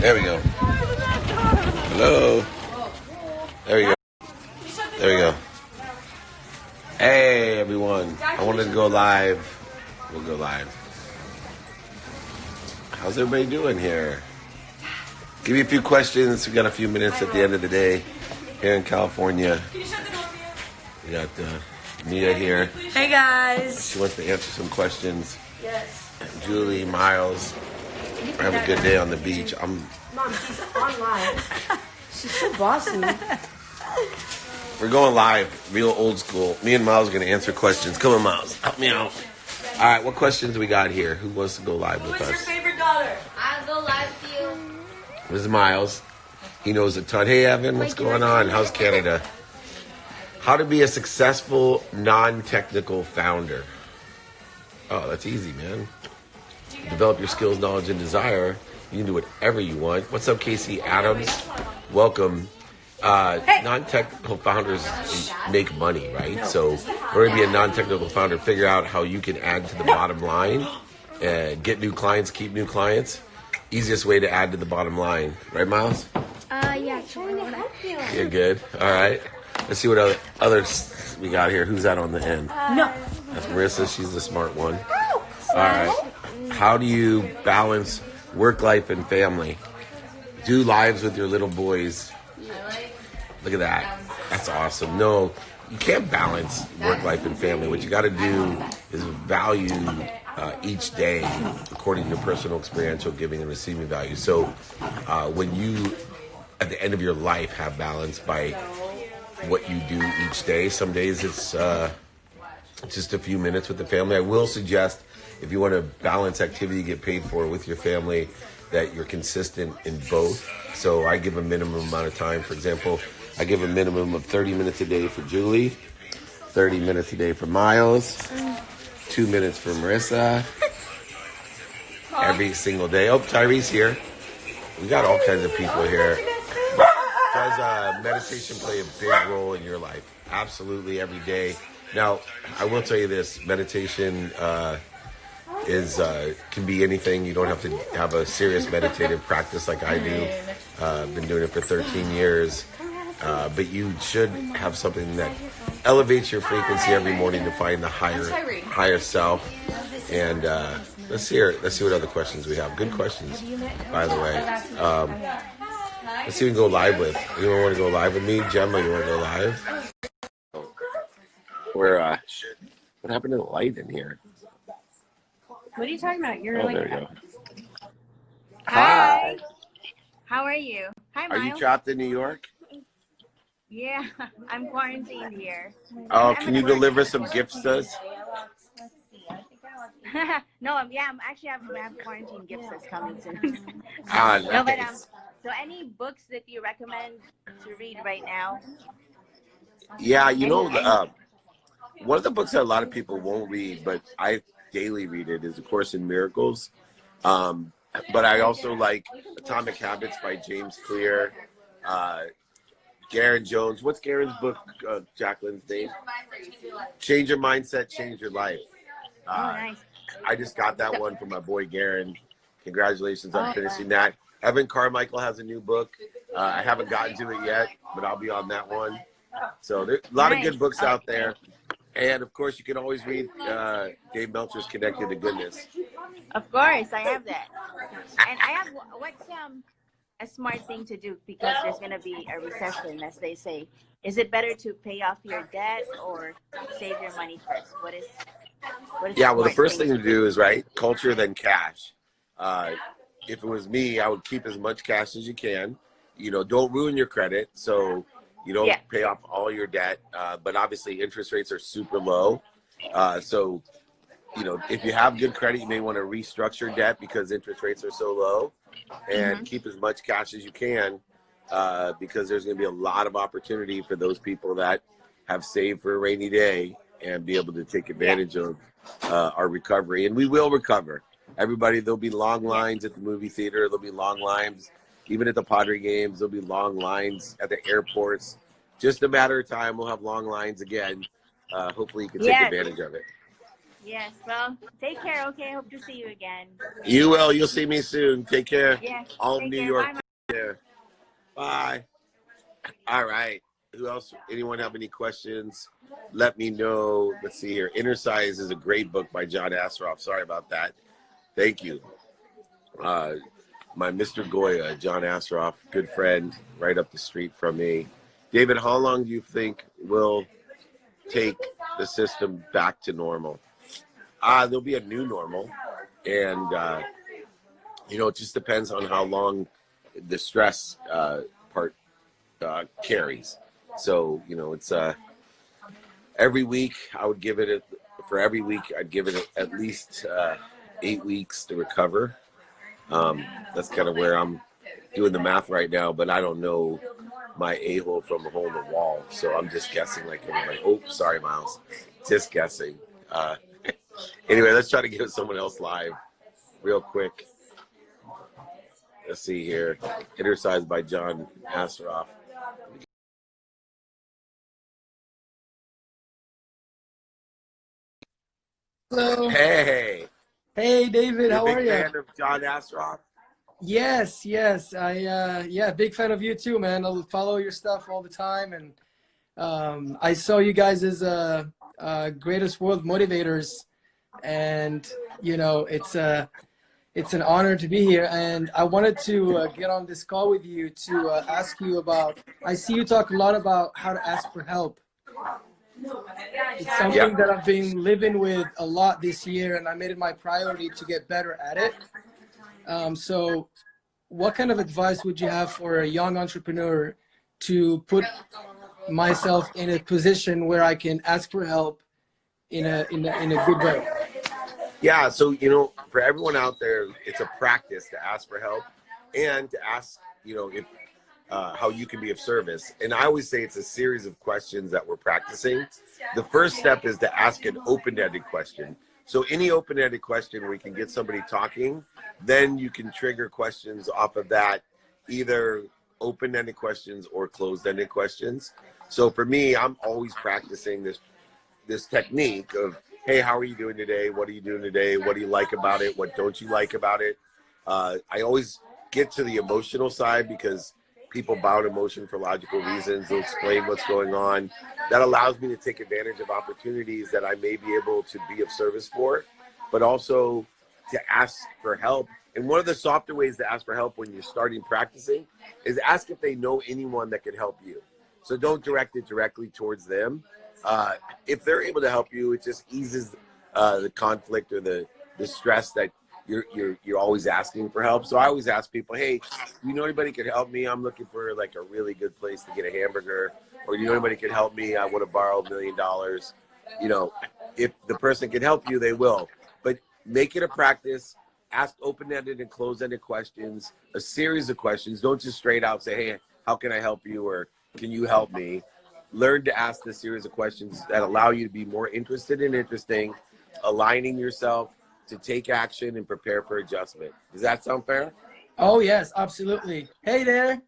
There we go. Hello. There we go. There we go. Hey, everyone. I wanted to go live. We'll go live. How's everybody doing here? Give me a few questions. We got a few minutes at the end of the day here in California. We got Mia here. Hey, guys. She wants to answer some questions. Yes. Julie, Miles. I have a good day on the beach. Mom, she's online. She's so bossy. We're going live, real old school. Me and Miles are going to answer questions. Come on, Miles. Help me out. All right, what questions we got here? Who wants to go live with us? Who's your favorite daughter? I'll go live with you. This is Miles. He knows a ton. Hey, Evan, what's going on? How's Canada? How to be a successful, non-technical founder. Oh, that's easy, man. Develop your skills, knowledge, and desire. You can do whatever you want. What's up, Casey Adams? Welcome. Non-technical founders make money, right? So, in order to be a non-technical founder, figure out how you can add to the bottom line, get new clients, keep new clients. Easiest way to add to the bottom line, right, Miles? Yeah, trying to help you. You're good. All right. Let's see what others we got here. Who's that on the end? No. That's Marissa. She's the smart one. All right. How do you balance work life and family? Do lives with your little boys. Look at that. That's awesome. No, you can't balance work life and family. What you got to do is value each day according to your personal experiential giving and receiving value. So when you, at the end of your life, have balance by what you do each day, some days it's just a few minutes with the family. I will suggest if you want to balance activity, get paid for with your family, that you're consistent in both. So I give a minimum amount of time. For example, I give a minimum of 30 minutes a day for Julie, 30 minutes a day for Miles, 2 minutes for Marissa, every single day. Oh, Tyree's here. We got all kinds of people here. Does meditation play a big role in your life? Absolutely, every day. Now, I will tell you this, meditation can be anything. You don't have to have a serious meditative practice like I do. I've been doing it for 13 years. But you should have something that elevates your frequency every morning to find the higher self. And let's see what other questions we have. Good questions, by the way. Let's see if we can go live with. Anyone want to go live with me? Gemma, you want to go live? What happened to the light in here? What are you talking about? You're there we go. Hi. How are you? Hi, Miles. Are you trapped in New York? Yeah, I'm quarantined here. Oh, can you deliver some gifts to us? No, I have quarantine gifts that's coming soon. No, but so any books that you recommend to read right now? Yeah, one of the books that a lot of people won't read, but I daily read it, is A Course in Miracles. But I also like Atomic Habits by James Clear. Garen Jones. What's Garen's book, Jacqueline's name? Change Your Mindset, Change Your Life. Nice. I just got that one from my boy Garen. Congratulations on finishing that. Evan Carmichael has a new book. I haven't gotten to it yet, but I'll be on that one. So there's a lot of good books out there. And, of course, you can always read Dave Meltzer's Connected to Goodness. Of course, I have that. And I have, what's a smart thing to do, because there's going to be a recession, as they say. Is it better to pay off your debt or save your money first? What is well, the first thing to do is, culture, then cash. If it was me, I would keep as much cash as you can. Don't ruin your credit. So you don't pay off all your debt, but obviously interest rates are super low. So, if you have good credit, you may want to restructure debt because interest rates are so low, and keep as much cash as you can, because there's going to be a lot of opportunity for those people that have saved for a rainy day and be able to take advantage of our recovery. And we will recover. Everybody, there'll be long lines at the movie theater. There'll be long lines even at the Padre games. There'll be long lines at the airports. Just a matter of time. We'll have long lines again. Hopefully you can take advantage of it. Yes. Well, take care. Okay. Hope to see you again. You will. You'll see me soon. Take care. Yes. All of Take New care. York. Bye. Take care. Bye. All right. Who else? Anyone have any questions? Let me know. Let's see here. Inner Size is a great book by John Assaraf. Sorry about that. Thank you. My Mr. Goya, John Assaraf, good friend, right up the street from me. David, how long do you think will take the system back to normal? There'll be a new normal, and it just depends on how long the stress part carries. So it's every week I would give it for every week I'd give it at least 8 weeks to recover. That's kind of where I'm doing the math right now, but I don't know my a-hole from a hole in the wall, so I'm just guessing like everybody. Oh, sorry, Miles. Just guessing. Anyway, let's try to get someone else live real quick. Let's see here. Inner Size by John Assaraf. Hello. Hey, Hey, David. you're a How are big you? fan of John Assaraf? Yes, yes. Big fan of you too, man. I'll follow your stuff all the time, and I saw you guys as greatest world motivators, and it's an honor to be here. And I wanted to get on this call with you to ask you about. I see you talk a lot about how to ask for help. It's something that I've been living with a lot this year, and I made it my priority to get better at it. So what kind of advice would you have for a young entrepreneur to put myself in a position where I can ask for help in a good way? Yeah, so for everyone out there, it's a practice to ask for help and to ask, if how you can be of service. And I always say it's a series of questions that we're practicing. The first step is to ask an open-ended question. So any open-ended question where you can get somebody talking, then you can trigger questions off of that, either open-ended questions or closed-ended questions. So for me, I'm always practicing this technique of, hey, how are you doing today? What are you doing today? What do you like about it? What don't you like about it? I always get to the emotional side because people bound emotion for logical reasons. They'll explain what's going on. That allows me to take advantage of opportunities that I may be able to be of service for, but also to ask for help. And one of the softer ways to ask for help when you're starting practicing is ask if they know anyone that can help you. So don't direct it directly towards them. If they're able to help you, it just eases the conflict or the stress that you're always asking for help. So I always ask people, hey, do you know anybody could help me? I'm looking for like a really good place to get a hamburger. Or do you know anybody could help me? I want to borrow $1 million. If the person can help you, they will. But make it a practice. Ask open-ended and closed-ended questions, a series of questions. Don't just straight out say, hey, how can I help you? Or can you help me? Learn to ask this series of questions that allow you to be more interested and interesting, aligning yourself to take action and prepare for adjustment. Does that sound fair? Oh, yes, absolutely. Hey there.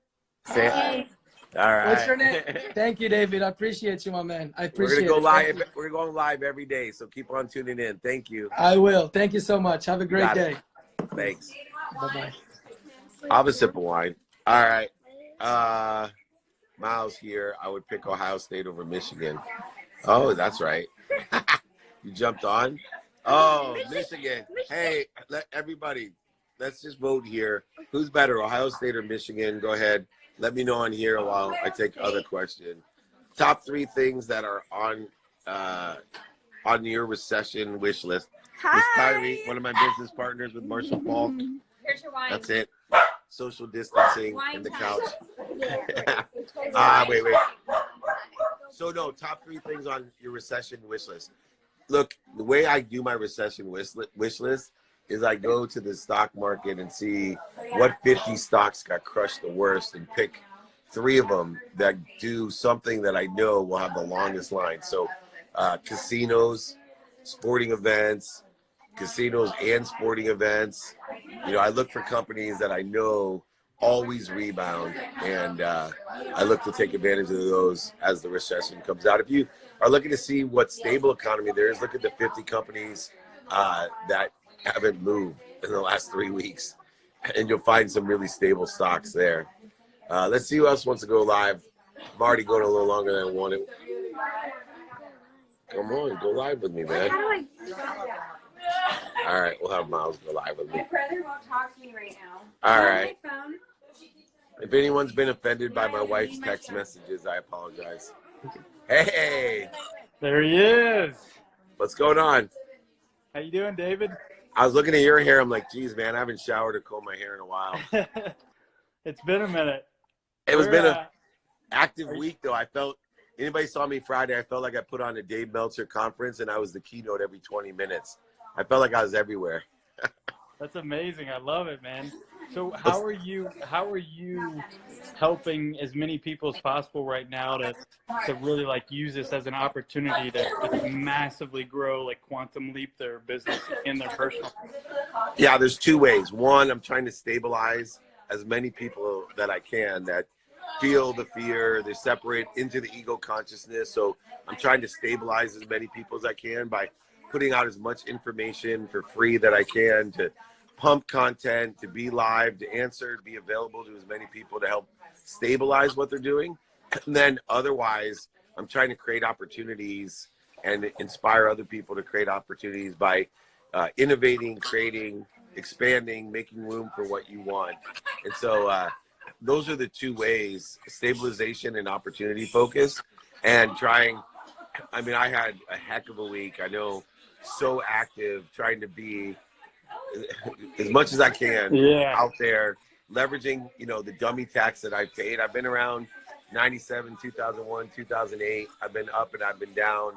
Say hi. All right. What's your name? Thank you, David. I appreciate you, my man. I appreciate We're gonna go it. live. We're going live every day, so keep on tuning in. Thank you. I will. Thank you so much. Have a great day. Thanks. Bye-bye. I'll have a sip of wine. All right. Miles here. I would pick Ohio State over Michigan. Oh, that's right. You jumped on? Oh, Michigan. Hey, let's just vote here. Who's better, Ohio State or Michigan? Go ahead. Let me know on here while I take other question. Top 3 things that are on your recession wish list. This is Kyrie, one of my business partners with Marshall Falk. Here's your wine. That's it. Social distancing in the couch. Wait. So no, top 3 things on your recession wish list. Look, the way I do my recession wish list is I go to the stock market and see what 50 stocks got crushed the worst and pick 3 of them that do something that I know will have the longest line. So casinos, sporting events, casinos and sporting events. I look for companies that I know always rebound, and I look to take advantage of those as the recession comes out. If you are looking to see what stable economy there is, look at the 50 companies that haven't moved in the last 3 weeks, and you'll find some really stable stocks there. Let's see who else wants to go live. I'm already going a little longer than I wanted. Come on, go live with me, man. All right, we'll have Miles go live with me. My brother won't talk to me right now. All right. If anyone's been offended by my wife's text messages, I apologize. Hey, There he is. what's going on? How you doing, David? I was looking at your hair. I'm like, geez, man, I haven't showered or combed my hair in a while. It's been a minute. It was been We're, an active week, though. I felt, anybody saw me Friday, I felt like I put on a Dave Meltzer conference, and I was the keynote every 20 minutes. I felt like I was everywhere. That's amazing. I love it, man. So how are you helping as many people as possible right now to really like use this as an opportunity to massively grow, like quantum leap their business in their personal? Yeah, there's two ways. One, I'm trying to stabilize as many people that I can that feel the fear, they separate into the ego consciousness. So I'm trying to stabilize as many people as I can by putting out as much information for free that I can, to pump content, to be live, to answer, be available to as many people to help stabilize what they're doing. And then otherwise, I'm trying to create opportunities and inspire other people to create opportunities by innovating, creating, expanding, making room for what you want. And so those are the two ways: stabilization and opportunity focus. And trying, I mean, I had a heck of a week. I know, so active, trying to be as much as I can out there, leveraging, you know, the dummy tax that I paid. I've been around 97, 2001, 2008. I've been up and I've been down,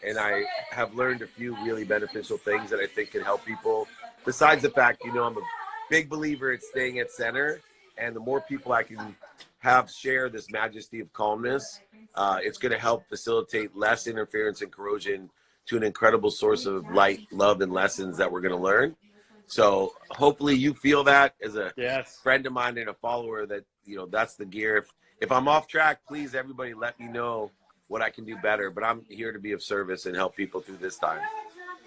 and I have learned a few really beneficial things that I think can help people. Besides the fact, you know, I'm a big believer in staying at center, and the more people I can have share this majesty of calmness, it's going to help facilitate less interference and corrosion to an incredible source of light, love, and lessons that we're going to learn. So hopefully you feel that as a friend of mine and a follower, that, you know, that's the gear. If I'm off track, please, everybody, let me know what I can do better. But I'm here to be of service and help people through this time.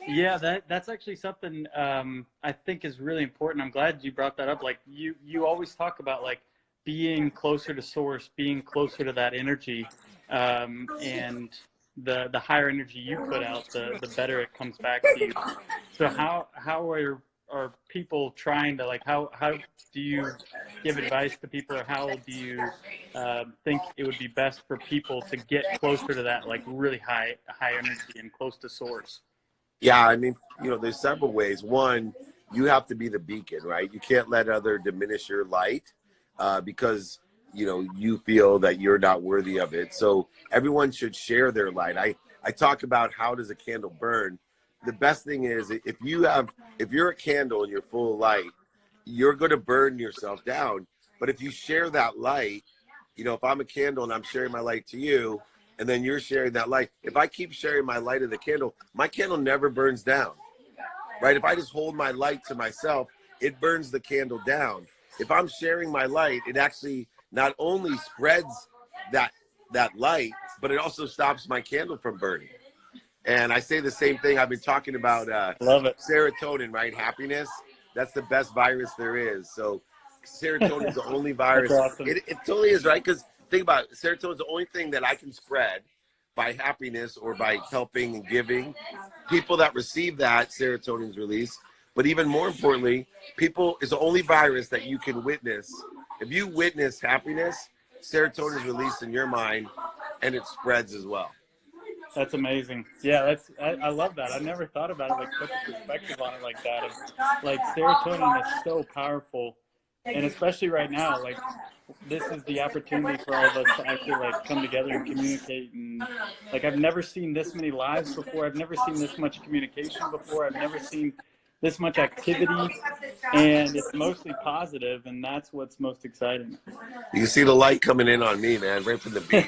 Yeah, that's actually something I think is really important. I'm glad you brought that up. Like you always talk about like being closer to source, being closer to that energy, and the higher energy you put out, the better it comes back to you. So how are people trying to, like, how do you give advice to people, or how do you think it would be best for people to get closer to that, like, really high energy and close to source? Yeah, I mean, you know, there's several ways. One, you have to be the beacon, right? You can't let other diminish your light because, you know, you feel that you're not worthy of it. So everyone should share their light. I talk about, how does a candle burn? The best thing is, if you're a candle and you're full of light, you're going to burn yourself down. But if you share that light, you know, if I'm a candle and I'm sharing my light to you, and then you're sharing that light, if I keep sharing my light of the candle, my candle never burns down, right? If I just hold my light to myself, it burns the candle down. If I'm sharing my light, it actually not only spreads that light, but it also stops my candle from burning. And I say the same thing. I've been talking about Love it. Serotonin, right? Happiness. That's the best virus there is. So serotonin is the only virus. That's awesome. It totally is, right? Because think about it. Serotonin is the only thing that I can spread by happiness or by helping and giving. People that receive that, serotonin is released. But even more importantly, people is the only virus that you can witness. If you witness happiness, serotonin is released in your mind, and it spreads as well. That's amazing. Yeah, I love that. I never thought about it, like, put the perspective on it like that. And, like, serotonin is so powerful, and especially right now, like, this is the opportunity for all of us to actually, like, come together and communicate. And, like, I've never seen this many lives before. I've never seen this much communication before. I've never seen this much activity, and it's mostly positive, and that's what's most exciting. You can see the light coming in on me, man, right from the beach.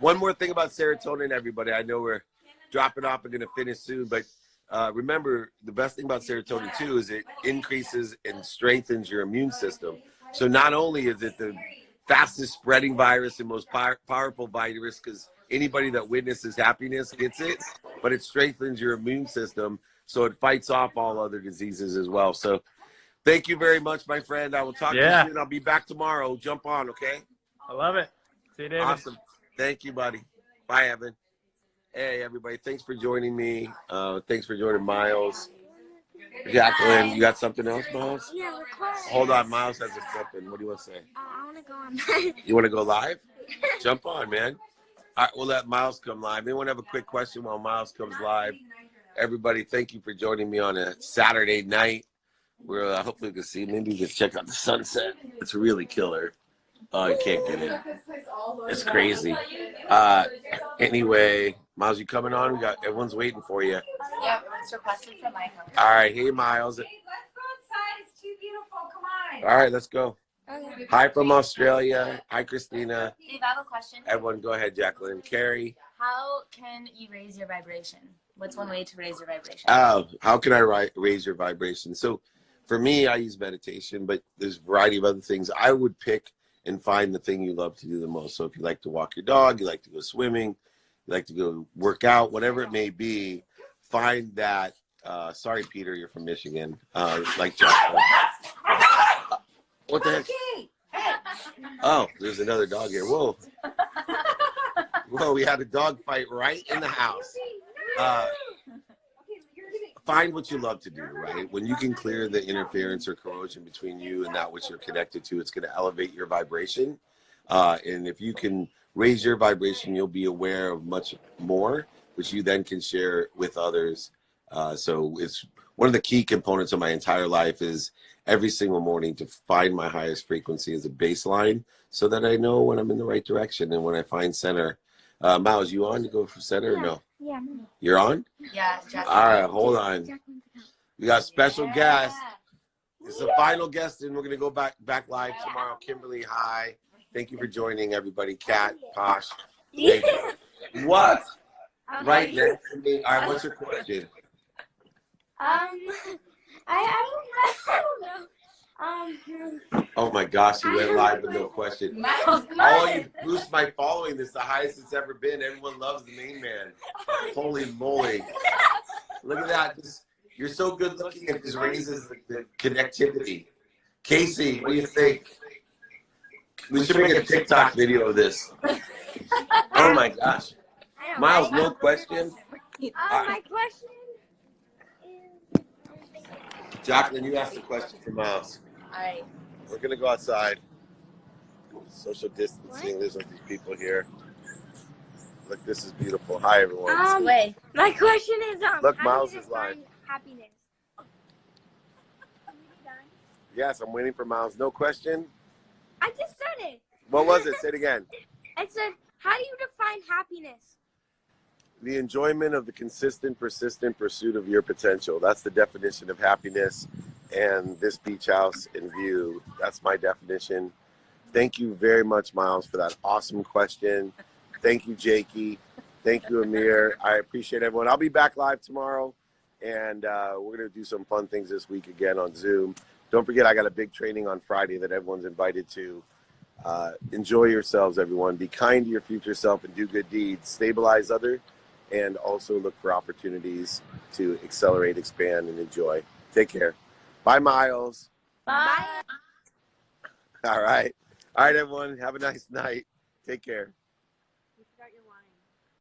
One more thing about serotonin, everybody. I know we're dropping off and going to finish soon, but remember, the best thing about serotonin, too, is it increases and strengthens your immune system. So not only is it the fastest spreading virus and most powerful virus, because anybody that witnesses happiness gets it, but it strengthens your immune system, so it fights off all other diseases as well. So thank you very much, my friend. I will talk to you soon. I'll be back tomorrow. Jump on, okay? I love it. See you, David. Awesome. Thank you, buddy. Bye, Evan. Hey, everybody. Thanks for joining me. Thanks for joining Miles. Jacqueline, you got something else, Miles? Yeah, record. Hold on. Miles has something. What do you want to say? I want to go on. You want to go live? Jump on, man. All right, we'll let Miles come live. Anyone have a quick question while Miles comes live? Everybody, thank you for joining me on a Saturday night. We're hopefully we can see. Maybe we can check out the sunset. It's really killer. Oh, you can't get in. It's crazy. Anyway, Miles, you coming on? Everyone's waiting for you. Yep, it's requested from my home. All right, hey Miles. Let's go outside. It's too beautiful. Come on. All right, let's go. Okay. Hi from Australia. Hi, Christina. Dave, I have a question. Everyone, go ahead, Jacqueline. Carrie. How can you raise your vibration? What's one way to raise your vibration? Oh, how can I raise your vibration? So for me, I use meditation, but there's a variety of other things. I would pick and find the thing you love to do the most. So if you like to walk your dog, you like to go swimming, you like to go work out, whatever it may be, find that. Sorry, Peter, you're from Michigan. Like chocolate. What the heck? Oh, there's another dog here. Whoa. Whoa, we had a dog fight right in the house. Find what you love to do, right? When you can clear the interference or corrosion between you and that which you're connected to, it's going to elevate your vibration. And if you can raise your vibration, you'll be aware of much more, which you then can share with others. So it's one of the key components of my entire life is every single morning to find my highest frequency as a baseline so that I know when I'm in the right direction and when I find center. Miles, you on to go for center or no? Yeah. You're on? Yeah, Jacqueline. All right, hold on. We got a special guest. It's the final guest, and we're going to go back live tomorrow. Kimberly, hi. Thank you for joining, everybody. Kat, Posh. Thank you. What? Right next to me. All right, what's your question? I don't know. Oh my gosh, you went live with no question. Oh, you boost my following. This is the highest it's ever been. Everyone loves the main man. Holy moly. Look at that. You're so good looking. It just raises the connectivity. Casey, what do you think? We should make a TikTok video of this. Oh my gosh. Miles, no question? My question is... Jacqueline, you asked a question for Miles. All right. We're going to go outside. Social distancing. There's these people here. Look, this is beautiful. Hi, everyone. My question is, Look, how Miles do you is live. define happiness? Yes, I'm waiting for Miles. No question? I just said it. What was it? Say it again. I said, how do you define happiness? The enjoyment of the consistent, persistent pursuit of your potential. That's the definition of happiness. And this beach house in view, that's my definition. Thank you very much, Miles, for that awesome question. Thank you, Jakey. Thank you, Amir. I appreciate everyone. I'll be back live tomorrow, and we're going to do some fun things this week again on Zoom. Don't forget, I got a big training on Friday that everyone's invited to. Enjoy yourselves, everyone. Be kind to your future self and do good deeds. Stabilize others, and also look for opportunities to accelerate, expand, and enjoy. Take care. Bye, Miles. Bye. All right. All right, everyone. Have a nice night. Take care.